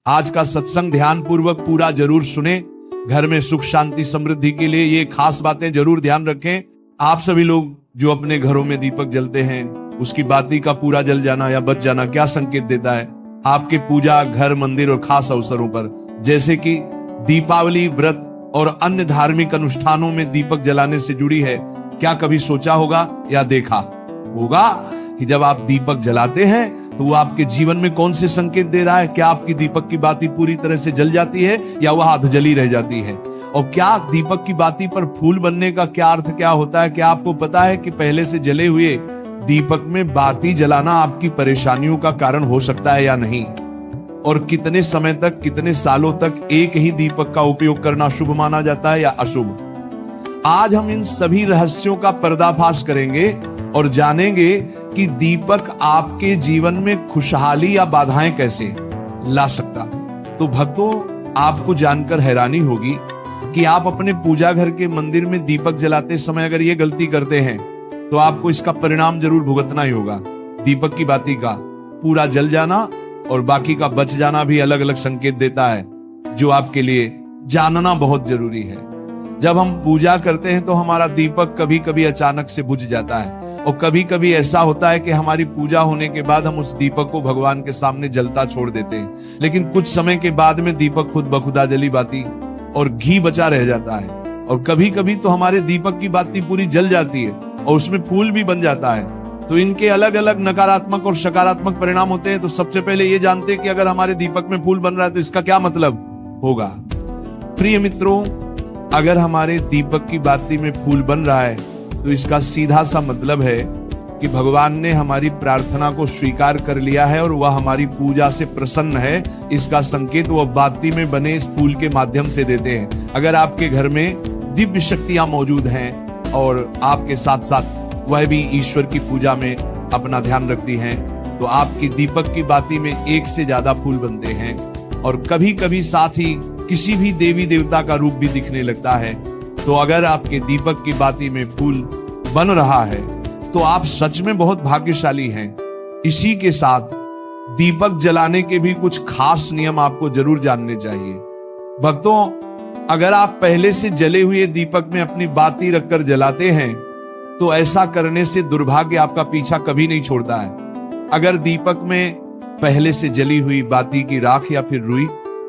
आज का सत्संग ध्यान पूर्वक पूरा जरूर सुने। घर में सुख शांति समृद्धि के लिए ये खास बातें जरूर ध्यान रखें। आप सभी लोग जो अपने घरों में दीपक जलते हैं, उसकी बाती का पूरा जल जाना या बच जाना क्या संकेत देता है? आपके पूजा, घर, मंदिर और खास अवसरों पर जैसे कि दीपावली, व्रत और अन्य धार्मिक अनुष्ठानों में दीपक जलाने से जुड़ी है। क्या कभी सोचा होगा या देखा होगा कि जब आप दीपक जलाते हैं तो वो आपके जीवन में कौन से संकेत दे रहा है? क्या आपकी दीपक की बाती पूरी तरह से जल जाती है या वह अधजली रह जाती है? और क्या दीपक की बाती पर फूल बनने का क्या अर्थ क्या होता है? क्या आपको पता है कि पहले से जले हुए दीपक में बाती जलाना आपकी परेशानियों का कारण हो सकता है या नहीं? और कितने समय तक, कितने सालों तक एक ही दीपक का उपयोग करना शुभ माना जाता है या अशुभ? आज हम इन सभी रहस्यों का पर्दाफाश करेंगे और जानेंगे कि दीपक आपके जीवन में खुशहाली या बाधाएं कैसे ला सकता। तो भक्तों, आपको जानकर हैरानी होगी कि आप अपने पूजा घर के मंदिर में दीपक जलाते समय अगर ये गलती करते हैं तो आपको इसका परिणाम जरूर भुगतना ही होगा। दीपक की बाती का पूरा जल जाना और बाकी का बच जाना भी अलग अलग संकेत देता है, जो आपके लिए जानना बहुत जरूरी है। जब हम पूजा करते हैं तो हमारा दीपक कभी कभी अचानक से बुझ जाता है और कभी कभी ऐसा होता है कि हमारी पूजा होने के बाद हम उस दीपक को भगवान के सामने जलता छोड़ देते हैं, लेकिन कुछ समय के बाद में दीपक खुद बखुदा जली बाती और घी बचा रह जाता है। और कभी कभी तो हमारे दीपक की बाती पूरी जल जाती है और उसमें फूल भी बन जाता है। तो इनके अलग अलग नकारात्मक और सकारात्मक परिणाम होते हैं। तो सबसे पहले ये जानते हैं कि अगर हमारे दीपक में फूल बन रहा है तो इसका क्या मतलब होगा। प्रिय मित्रों, अगर हमारे दीपक की बाती में फूल बन रहा है तो इसका सीधा सा मतलब है कि भगवान ने हमारी प्रार्थना को स्वीकार कर लिया है और वह हमारी पूजा से प्रसन्न है। इसका संकेत वह बाती में बने इस फूल के माध्यम से देते हैं। अगर आपके घर में दिव्य शक्तियां मौजूद हैं और आपके साथ साथ वह भी ईश्वर की पूजा में अपना ध्यान रखती हैं, तो आपकी दीपक की बाती में एक से ज्यादा फूल बनते हैं और कभी कभी साथ ही किसी भी देवी देवता का रूप भी दिखने लगता है। तो अगर आपके दीपक की बाती में फूल बन रहा है तो आप सच में बहुत भाग्यशाली हैं। इसी के साथ दीपक जलाने के भी कुछ खास नियम आपको जरूर जानने चाहिए। भक्तों, अगर आप पहले से जले हुए दीपक में अपनी बाती रखकर जलाते हैं तो ऐसा करने से दुर्भाग्य आपका पीछा कभी नहीं छोड़ता है। अगर दीपक में पहले से जली हुई बाती की राख या फिर रुई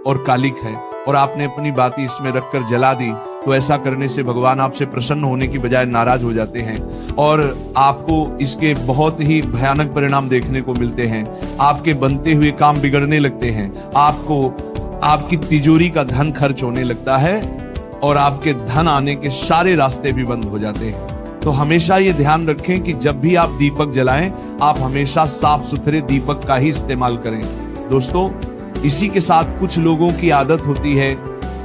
और कालिक है और आपने अपनी बाती इसमें रखकर जला दी तो ऐसा करने से भगवान आपसे प्रसन्न होने की बजाय नाराज हो जाते हैं और आपको इसके बहुत ही भयानक परिणाम देखने को मिलते हैं। आपके बनते हुए काम बिगड़ने लगते हैं, आपको आपकी तिजोरी का धन खर्च होने लगता है और आपके धन आने के सारे रास्ते भी बंद हो जाते हैं। तो हमेशा ये ध्यान रखें कि जब भी आप दीपक जलाएं, आप हमेशा साफ सुथरे दीपक का ही इस्तेमाल करें। दोस्तों, इसी के साथ कुछ लोगों की आदत होती है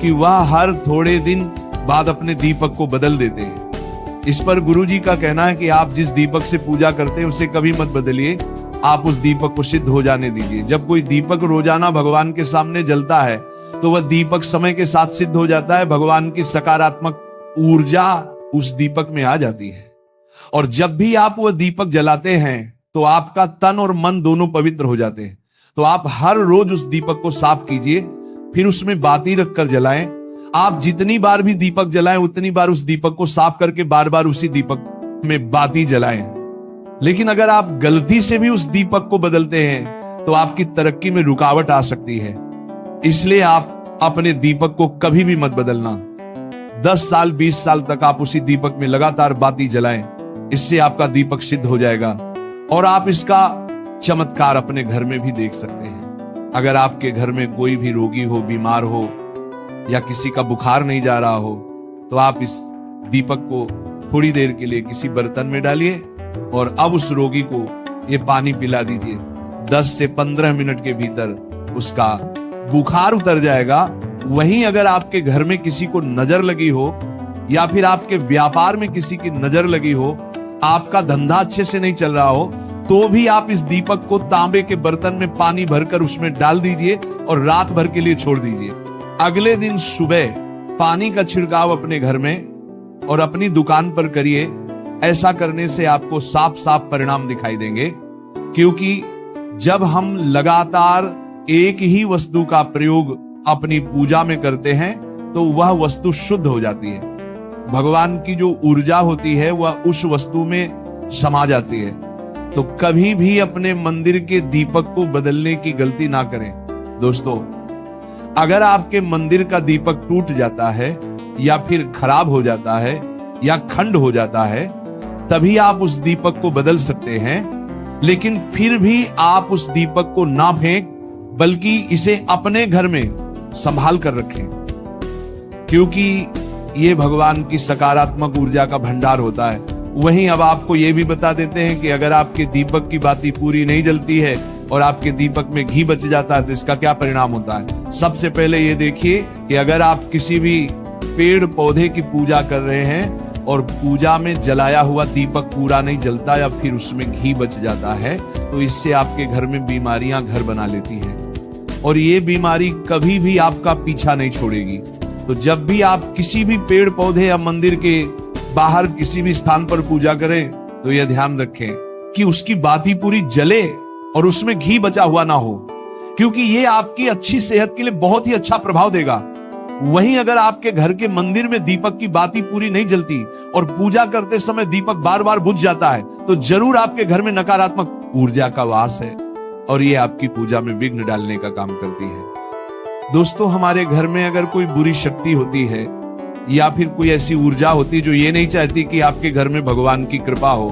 कि वह हर थोड़े दिन बाद अपने दीपक को बदल देते हैं। इस पर गुरुजी का कहना है कि आप जिस दीपक से पूजा करते हैं उसे कभी मत बदलिए, आप उस दीपक को सिद्ध हो जाने दीजिए। जब कोई दीपक रोजाना भगवान के सामने जलता है तो वह दीपक समय के साथ सिद्ध हो जाता है। भगवान की सकारात्मक ऊर्जा उस दीपक में आ जाती है और जब भी आप वह दीपक जलाते हैं तो आपका तन और मन दोनों पवित्र हो जाते हैं। तो आप हर रोज उस दीपक को साफ कीजिए, फिर उसमें बाती रखकर जलाएं। आप जितनी बार भी दीपक जलाएं उतनी बार उस दीपक को साफ करके बार बार उसी दीपक में बाती जलाएं। लेकिन अगर आप गलती से भी उस दीपक को बदलते हैं तो आपकी तरक्की में रुकावट आ सकती है। इसलिए आप अपने दीपक को कभी भी मत बदलना। 10 साल 20 साल तक आप उसी दीपक में लगातार बाती जलाएं, इससे आपका दीपक सिद्ध हो जाएगा और आप इसका चमत्कार अपने घर में भी देख सकते हैं। अगर आपके घर में कोई भी रोगी हो, बीमार हो या किसी का बुखार नहीं जा रहा हो तो आप इस दीपक को थोड़ी देर के लिए किसी बर्तन में डालिए और अब उस रोगी को ये पानी पिला दीजिए। 10 से 15 मिनट के भीतर उसका बुखार उतर जाएगा। वहीं अगर आपके घर में किसी को नजर लगी हो या फिर आपके व्यापार में किसी की नजर लगी हो, आपका धंधा अच्छे से नहीं चल रहा हो, तो भी आप इस दीपक को तांबे के बर्तन में पानी भरकर उसमें डाल दीजिए और रात भर के लिए छोड़ दीजिए। अगले दिन सुबह पानी का छिड़काव अपने घर में और अपनी दुकान पर करिए। ऐसा करने से आपको साफ साफ परिणाम दिखाई देंगे, क्योंकि जब हम लगातार एक ही वस्तु का प्रयोग अपनी पूजा में करते हैं तो वह वस्तु शुद्ध हो जाती है। भगवान की जो ऊर्जा होती है वह उस वस्तु में समा जाती है। तो कभी भी अपने मंदिर के दीपक को बदलने की गलती ना करें। दोस्तों, अगर आपके मंदिर का दीपक टूट जाता है या फिर खराब हो जाता है या खंड हो जाता है, तभी आप उस दीपक को बदल सकते हैं। लेकिन फिर भी आप उस दीपक को ना फेंक, बल्कि इसे अपने घर में संभाल कर रखें, क्योंकि यह भगवान की सकारात्मक ऊर्जा का भंडार होता है। वहीं अब आपको यह भी बता देते हैं कि अगर आपके दीपक की बाती पूरी नहीं जलती है और आपके दीपक में घी बच जाता है तो इसका क्या परिणाम होता है। सबसे पहले ये देखिए कि अगर आप किसी भी पेड़ पौधे की पूजा कर रहे हैं और पूजा में जलाया हुआ दीपक पूरा नहीं जलता या फिर उसमें घी बच जाता है, तो इससे आपके घर में बीमारियां घर बना लेती हैं और ये बीमारी कभी भी आपका पीछा नहीं छोड़ेगी। तो जब भी आप किसी भी पेड़ पौधे या मंदिर के बाहर किसी भी स्थान पर पूजा करें तो यह ध्यान रखें कि उसकी बाती पूरी जले और उसमें घी बचा हुआ ना हो, क्योंकि ये आपकी अच्छी सेहत के लिए बहुत ही अच्छा प्रभाव देगा। वहीं अगर आपके घर के मंदिर में दीपक की बाती पूरी नहीं जलती और पूजा करते समय दीपक बार बार बुझ जाता है तो जरूर आपके घर में नकारात्मक ऊर्जा का वास है और ये आपकी पूजा में विघ्न डालने का काम करती है। दोस्तों, हमारे घर में अगर कोई बुरी शक्ति होती है या फिर कोई ऐसी ऊर्जा होती जो ये नहीं चाहती कि आपके घर में भगवान की कृपा हो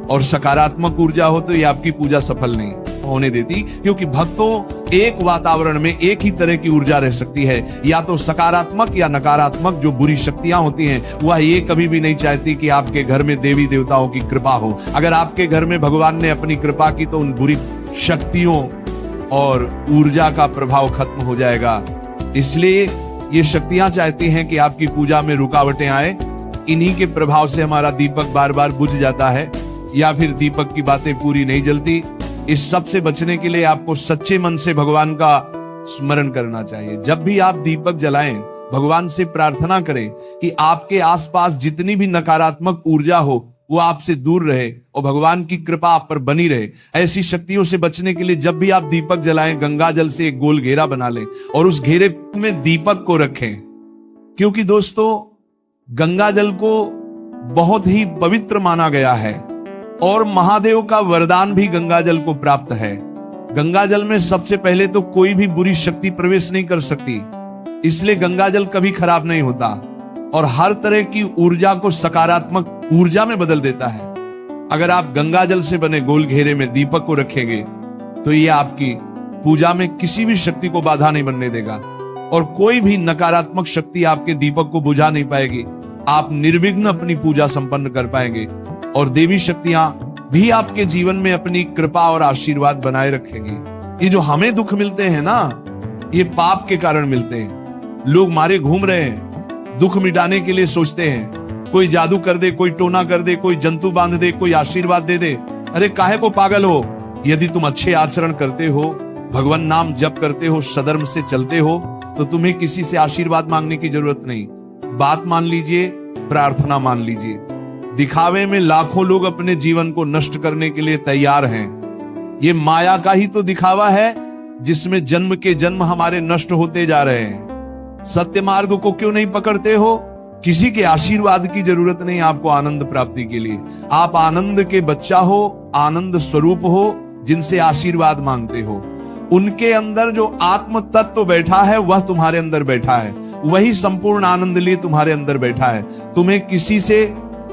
और सकारात्मक ऊर्जा हो, तो ये आपकी पूजा सफल नहीं होने देती, क्योंकि भक्तों एक वातावरण में एक ही तरह की ऊर्जा रह सकती है, या तो सकारात्मक या नकारात्मक। जो बुरी शक्तियां होती हैं वह ये कभी भी नहीं चाहती कि आपके घर में देवी देवताओं की कृपा हो। अगर आपके घर में भगवान ने अपनी कृपा की तो उन बुरी शक्तियों और ऊर्जा का प्रभाव खत्म हो जाएगा। इसलिए ये शक्तियां चाहती हैं कि आपकी पूजा में रुकावटें आए। इन्हीं के प्रभाव से हमारा दीपक बार बार बुझ जाता है या फिर दीपक की बातें पूरी नहीं जलती। इस सब से बचने के लिए आपको सच्चे मन से भगवान का स्मरण करना चाहिए। जब भी आप दीपक जलाएं, भगवान से प्रार्थना करें कि आपके आसपास जितनी भी नकारात्मक ऊर्जा हो वो आपसे दूर रहे और भगवान की कृपा आप पर बनी रहे। ऐसी शक्तियों से बचने के लिए जब भी आप दीपक जलाएं, गंगा जल से एक गोल घेरा बना लें और उस घेरे में दीपक को रखें, क्योंकि दोस्तों गंगा जल को बहुत ही पवित्र माना गया है और महादेव का वरदान भी गंगा जल को प्राप्त है। गंगा जल में सबसे पहले तो कोई भी बुरी शक्ति प्रवेश नहीं कर सकती, इसलिए गंगा जल कभी खराब नहीं होता और हर तरह की ऊर्जा को सकारात्मक ऊर्जा में बदल देता है। अगर आप गंगा जल से बने गोल घेरे में दीपक को रखेंगे तो ये आपकी पूजा में किसी भी शक्ति को बाधा नहीं बनने देगा और कोई भी नकारात्मक शक्ति आपके दीपक को बुझा नहीं पाएगी। आप निर्विघ्न अपनी पूजा संपन्न कर पाएंगे और देवी शक्तियां भी आपके जीवन में अपनी कृपा और आशीर्वाद बनाए रखेंगी। ये जो हमें दुख मिलते हैं ना, ये पाप के कारण मिलते हैं। लोग मारे घूम रहे हैं, दुख मिटाने के लिए सोचते हैं कोई जादू कर दे, कोई टोना कर दे, कोई जंतु बांध दे, कोई आशीर्वाद दे दे। अरे काहे को पागल हो? यदि तुम अच्छे आचरण करते हो, भगवान नाम जप करते हो, सधर्म से चलते हो, तो तुम्हें किसी से आशीर्वाद मांगने की जरूरत नहीं। बात मान लीजिए, प्रार्थना मान लीजिए। दिखावे में लाखों लोग अपने जीवन को नष्ट करने के लिए तैयार हैं। ये माया का ही तो दिखावा है जिसमें जन्म के जन्म हमारे नष्ट होते जा रहे हैं। सत्य मार्ग को क्यों नहीं पकड़ते हो? किसी के आशीर्वाद की जरूरत नहीं आपको आनंद प्राप्ति के लिए। आप आनंद के बच्चा हो, आनंद स्वरूप हो, जिनसे आशीर्वाद मांगते हो। उनके अंदर जो आत्म तत्व बैठा है वह तुम्हारे अंदर बैठा है, वही संपूर्ण आनंद लिए तुम्हारे अंदर बैठा है। तुम्हें किसी से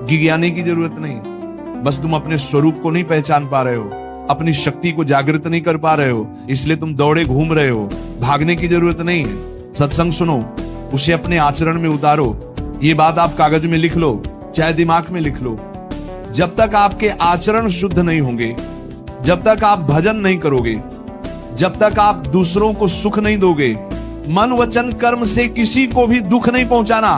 गिज्ञाने की जरूरत नहीं। बस तुम अपने स्वरूप को नहीं पहचान पा रहे हो, अपनी शक्ति को जागृत नहीं कर पा रहे हो, इसलिए तुम दौड़े घूम रहे हो। भागने की जरूरत नहीं है। सत्संग सुनो, उसे अपने आचरण में उतारो। ये बात आप कागज में लिख लो, चाहे दिमाग में लिख लो। जब तक आपके आचरण शुद्ध नहीं होंगे, जब तक आप भजन नहीं करोगे, जब तक आप दूसरों को सुख नहीं दोगे, मन वचन कर्म से किसी को भी दुख नहीं पहुंचाना,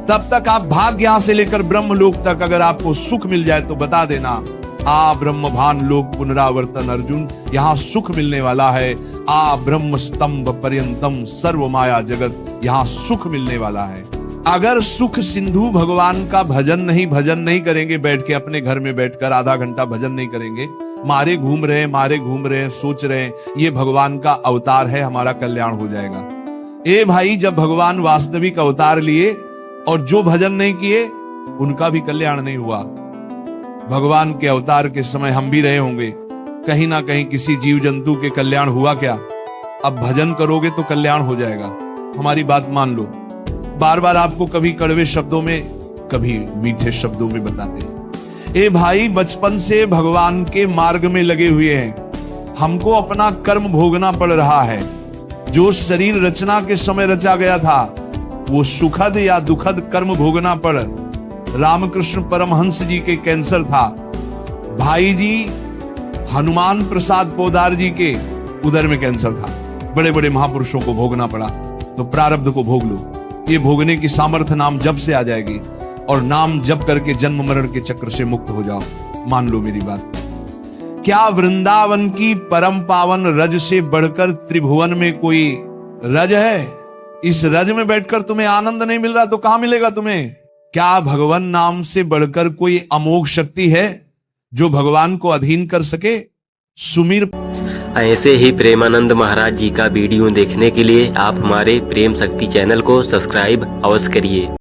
तब तक आप भाग्य यहां से लेकर ब्रह्मलोक तक अगर आपको सुख मिल जाए तो बता देना, आ ब्रह्म भान लोक पुनरावर्तन अर्जुन, यहां सुख मिलने वाला है। आ ब्रह्म स्तंभ पर्यंतम सर्व माया जगत, यहां सुख मिलने वाला है। अगर सुख सिंधु भगवान का भजन नहीं करेंगे, बैठ के अपने घर में बैठकर आधा घंटा भजन नहीं करेंगे, मारे घूम रहे हैं, सोच रहे हैं ये भगवान का अवतार है, हमारा कल्याण हो जाएगा। ए भाई, जब भगवान वास्तविक अवतार लिए और जो भजन नहीं किए उनका भी कल्याण नहीं हुआ। भगवान के अवतार के समय हम भी रहे होंगे, कहीं ना कहीं किसी जीव जंतु के कल्याण हुआ क्या? अब भजन करोगे तो कल्याण हो जाएगा, हमारी बात मान लो। बार बार आपको कभी कड़वे शब्दों में, कभी मीठे शब्दों में बताते हैं। ए भाई, बचपन से भगवान के मार्ग में लगे हुए हैं, हमको अपना कर्म भोगना पड़ रहा है। जो शरीर रचना के समय रचा गया था वो सुखद या दुखद कर्म भोगना पड़। रामकृष्ण परमहंस जी के कैंसर था, भाई जी हनुमान प्रसाद पोदार जी के उदर में कैंसर था। बड़े बड़े महापुरुषों को भोगना पड़ा, तो प्रारब्ध को भोग लो। ये भोगने की सामर्थ्य नाम जप से आ जाएगी, और नाम जप करके जन्म मरण के चक्र से मुक्त हो जाओ। मान लो मेरी बात। क्या वृंदावन की परम पावन रज से बढ़कर त्रिभुवन में कोई रज है? इस रज में बैठकर तुम्हें आनंद नहीं मिल रहा तो कहां मिलेगा तुम्हें? क्या भगवान नाम से बढ़कर कोई अमोघ शक्ति है जो भगवान को अधीन कर सके? सुमीर। ऐसे ही प्रेमानंद महाराज जी का वीडियो देखने के लिए आप हमारे प्रेम शक्ति चैनल को सब्सक्राइब अवश्य करिए।